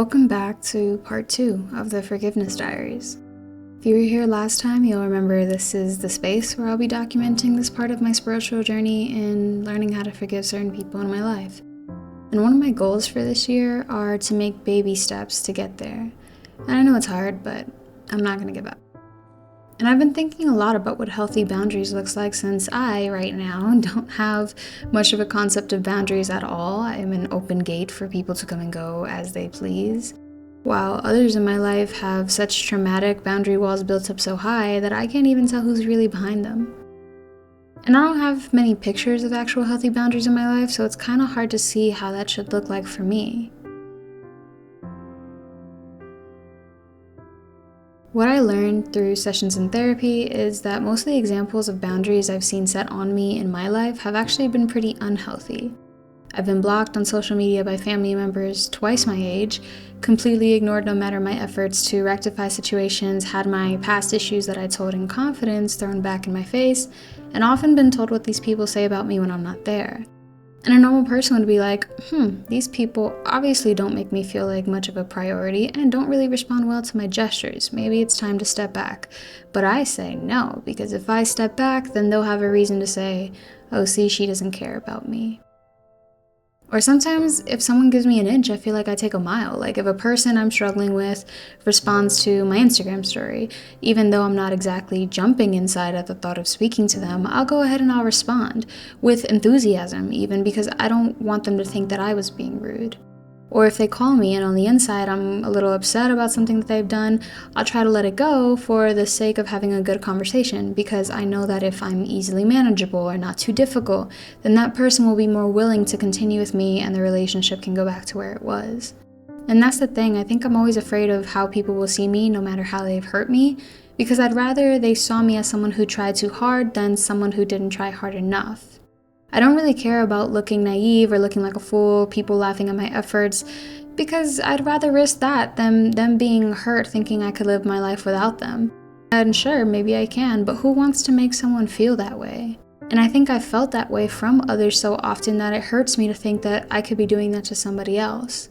Welcome back to part 2 of the Forgiveness Diaries. If you were here last time, you'll remember this is the space where I'll be documenting this part of my spiritual journey in learning how to forgive certain people in my life. And one of my goals for this year are to make baby steps to get there. And I know it's hard, but I'm not going to give up. And I've been thinking a lot about what healthy boundaries looks like since I, right now, don't have much of a concept of boundaries at all. I am an open gate for people to come and go as they please, while others in my life have such traumatic boundary walls built up so high that I can't even tell who's really behind them. And I don't have many pictures of actual healthy boundaries in my life, so it's kind of hard to see how that should look like for me. What I learned through sessions in therapy is that most of the examples of boundaries I've seen set on me in my life have actually been pretty unhealthy. I've been blocked on social media by family members twice my age, completely ignored no matter my efforts to rectify situations, had my past issues that I told in confidence thrown back in my face, and often been told what these people say about me when I'm not there. And a normal person would be like, these people obviously don't make me feel like much of a priority and don't really respond well to my gestures. Maybe it's time to step back. But I say no, because if I step back, then they'll have a reason to say, oh, see, she doesn't care about me. Or sometimes if someone gives me an inch, I feel like I take a mile. Like if a person I'm struggling with responds to my Instagram story, even though I'm not exactly jumping inside at the thought of speaking to them, I'll go ahead and I'll respond with enthusiasm even, because I don't want them to think that I was being rude. Or if they call me and on the inside I'm a little upset about something that they've done, I'll try to let it go for the sake of having a good conversation, because I know that if I'm easily manageable or not too difficult, then that person will be more willing to continue with me and the relationship can go back to where it was. And that's the thing, I think I'm always afraid of how people will see me no matter how they've hurt me, because I'd rather they saw me as someone who tried too hard than someone who didn't try hard enough. I don't really care about looking naive or looking like a fool, people laughing at my efforts, because I'd rather risk that than them being hurt thinking I could live my life without them. And sure, maybe I can, but who wants to make someone feel that way? And I think I've felt that way from others so often that it hurts me to think that I could be doing that to somebody else.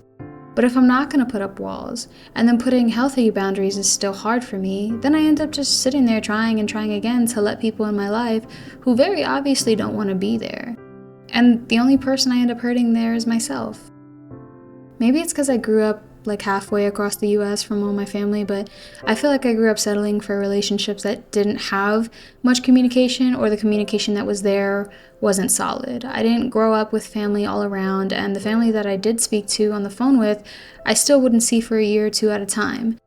But if I'm not going to put up walls, and then putting healthy boundaries is still hard for me, then I end up just sitting there trying and trying again to let people in my life who very obviously don't want to be there. And the only person I end up hurting there is myself. Maybe it's because I grew up like halfway across the US from all my family, but I feel like I grew up settling for relationships that didn't have much communication, or the communication that was there wasn't solid. I didn't grow up with family all around, and the family that I did speak to on the phone with, I still wouldn't see for a year or two at a time.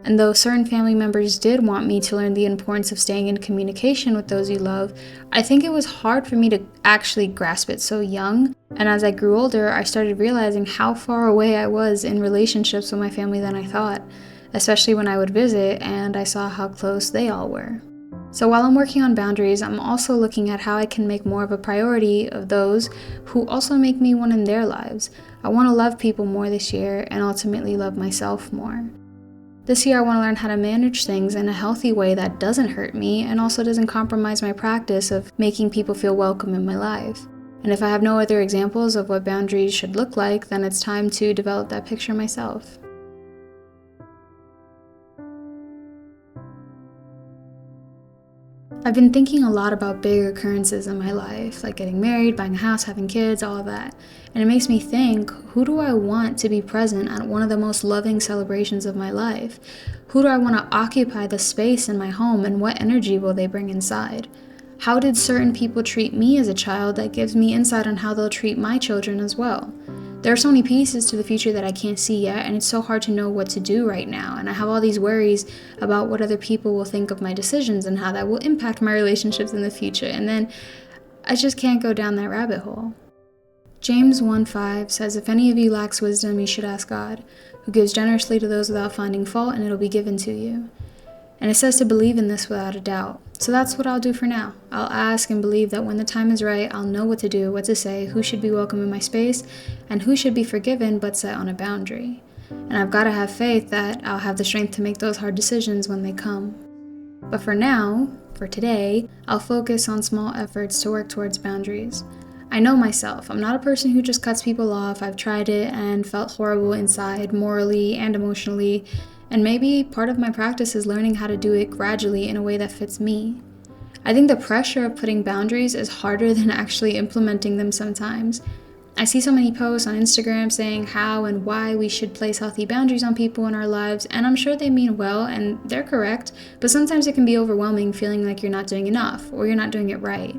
And though certain family members did want me to learn the importance of staying in communication with those you love, I think it was hard for me to actually grasp it so young. And as I grew older, I started realizing how far away I was in relationships with my family than I thought, especially when I would visit and I saw how close they all were. So while I'm working on boundaries, I'm also looking at how I can make more of a priority of those who also make me one in their lives. I want to love people more this year and ultimately love myself more. This year I want to learn how to manage things in a healthy way that doesn't hurt me and also doesn't compromise my practice of making people feel welcome in my life. And if I have no other examples of what boundaries should look like, then it's time to develop that picture myself. I've been thinking a lot about big occurrences in my life, like getting married, buying a house, having kids, all of that. And it makes me think, who do I want to be present at one of the most loving celebrations of my life? Who do I want to occupy the space in my home, and what energy will they bring inside? How did certain people treat me as a child that gives me insight on how they'll treat my children as well? There are so many pieces to the future that I can't see yet, and it's so hard to know what to do right now, and I have all these worries about what other people will think of my decisions and how that will impact my relationships in the future, and then I just can't go down that rabbit hole. James 1:5 says, "If any of you lacks wisdom, you should ask God, who gives generously to those without finding fault, and it'll be given to you." And it says to believe in this without a doubt. So that's what I'll do for now. I'll ask and believe that when the time is right, I'll know what to do, what to say, who should be welcome in my space, and who should be forgiven but set on a boundary. And I've got to have faith that I'll have the strength to make those hard decisions when they come. But for now, for today, I'll focus on small efforts to work towards boundaries. I know myself. I'm not a person who just cuts people off. I've tried it and felt horrible inside, morally and emotionally, and maybe part of my practice is learning how to do it gradually in a way that fits me. I think the pressure of putting boundaries is harder than actually implementing them sometimes. I see so many posts on Instagram saying how and why we should place healthy boundaries on people in our lives, and I'm sure they mean well and they're correct, but sometimes it can be overwhelming feeling like you're not doing enough or you're not doing it right.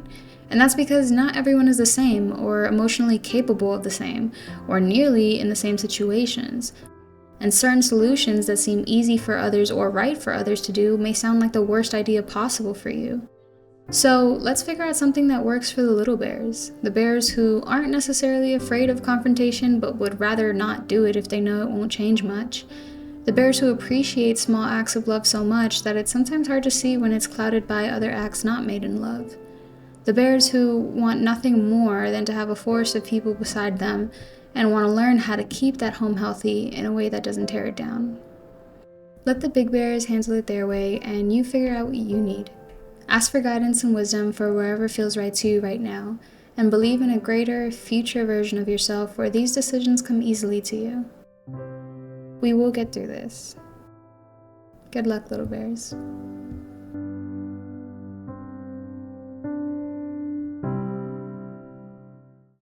And that's because not everyone is the same or emotionally capable of the same or nearly in the same situations. And certain solutions that seem easy for others or right for others to do may sound like the worst idea possible for you. So let's figure out something that works for the little bears. The bears who aren't necessarily afraid of confrontation but would rather not do it if they know it won't change much. The bears who appreciate small acts of love so much that it's sometimes hard to see when it's clouded by other acts not made in love. The bears who want nothing more than to have a force of people beside them and want to learn how to keep that home healthy in a way that doesn't tear it down. Let the big bears handle it their way and you figure out what you need. Ask for guidance and wisdom for wherever feels right to you right now, and believe in a greater, future version of yourself where these decisions come easily to you. We will get through this. Good luck, little bears.